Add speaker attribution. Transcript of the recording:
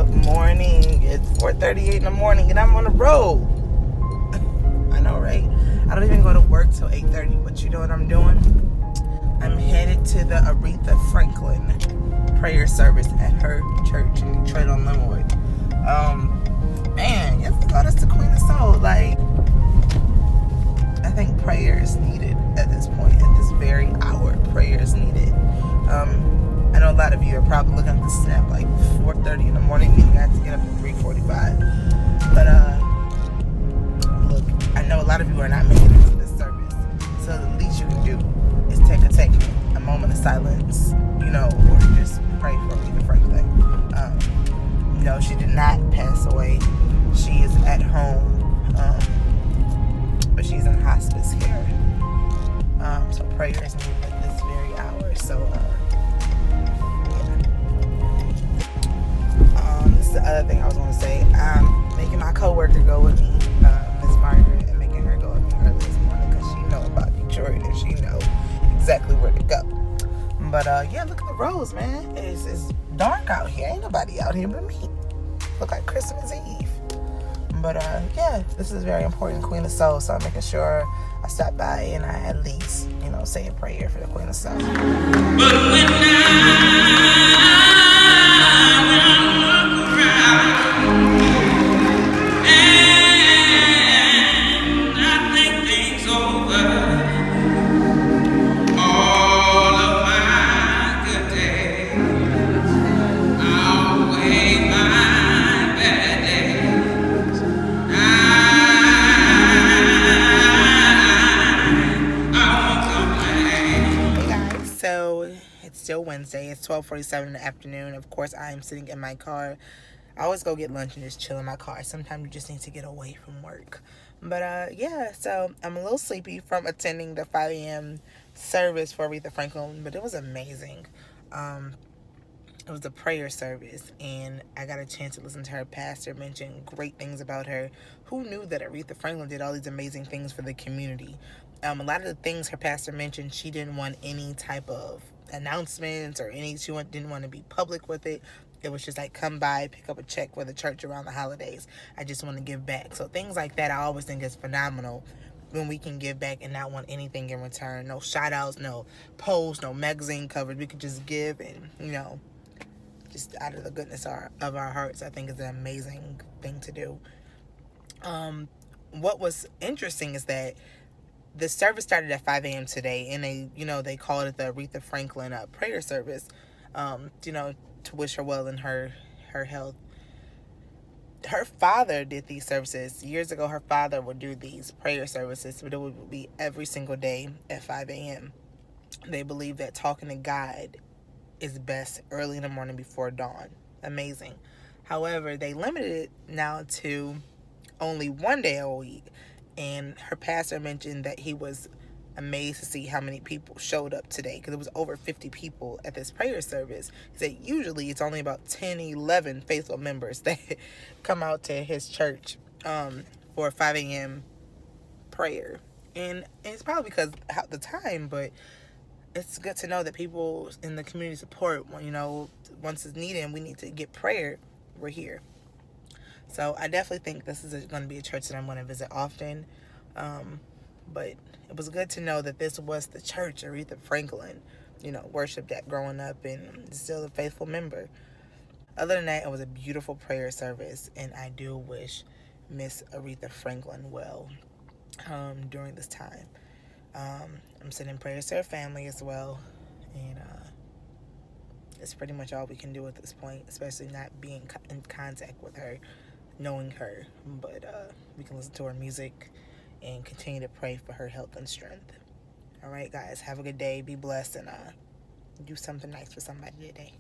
Speaker 1: Good morning. It's 4:38 in the morning and I'm on the road. I know, right? I don't even go to work till 8:30, but you know what I'm doing? I'm headed to the Aretha Franklin prayer service at her church in Detroit on Linwood. Man, yes, that's the Queen of Soul. Like, I think prayer is needed at this point, at this very hour. Prayer is needed. I know a lot of you are probably looking at the snap like 4:30 in the morning, meaning I have to get up at 3:45. But look, I know a lot of you are not making it to this service, so the least you can do is take a moment of silence, or just pray for Aretha Franklin. No, she did not pass away. She is at home, but she's in hospice care. So prayer is needed at this very hour. So, this is the other thing I was going to say. I'm making my coworker go with me, Miss Margaret, and making her go with me early this morning because she know about Detroit and she know exactly where to go. But yeah, look at the roads, man. It's dark out here. Ain't nobody out here but me. Look like Christmas Eve. But yeah, this is very important, Queen of Soul. So I'm making sure I stop by and I at least, say a prayer for the Queen of Soul. But when I look around and I think things over, all of my good days outweigh my bad days. I won't complain. Hey guys, so it's still Wednesday. It's 12:47 in the afternoon. Of course, I am sitting in my car. I always go get lunch and just chill in my car. Sometimes you just need to get away from work. But yeah, so I'm a little sleepy from attending the 5 a.m. service for Aretha Franklin, but it was amazing. It was the prayer service, and I got a chance to listen to her pastor mention great things about her. Who knew that Aretha Franklin did all these amazing things for the community? A lot of the things her pastor mentioned, she didn't want any type of announcements or didn't want to be public with it. It was just like, come by, pick up a check for the church around the holidays. I just want to give back. So things like that I always think is phenomenal when we can give back and not want anything in return. No shout outs, no posts, no magazine covers. We could just give and, just out of the goodness of our hearts. I think is an amazing thing to do. What was interesting is that the service started at 5 a.m. today, and they called it the Aretha Franklin prayer service, to wish her well in her health. Her father did these services. Years ago, her father would do these prayer services, but it would be every single day at 5 a.m. They believe that talking to God is best early in the morning before dawn. Amazing. However, they limited it now to only one day a week. And her pastor mentioned that he was amazed to see how many people showed up today, because it was over 50 people at this prayer service. He said usually it's only about 10, 11 faithful members that come out to his church for a 5 a.m. prayer. And it's probably because of the time, but it's good to know that people in the community support, once it's needed and we need to get prayer, we're here. So I definitely think this is going to be a church that I'm going to visit often. But it was good to know that this was the church Aretha Franklin, worshipped at growing up and still a faithful member. Other than that, it was a beautiful prayer service, and I do wish Miss Aretha Franklin well during this time. I'm sending prayers to her family as well, and it's pretty much all we can do at this point, especially not being in contact with her, knowing her, but we can listen to her music and continue to pray for her health and strength. All right, guys, have a good day, be blessed, and do something nice for somebody today.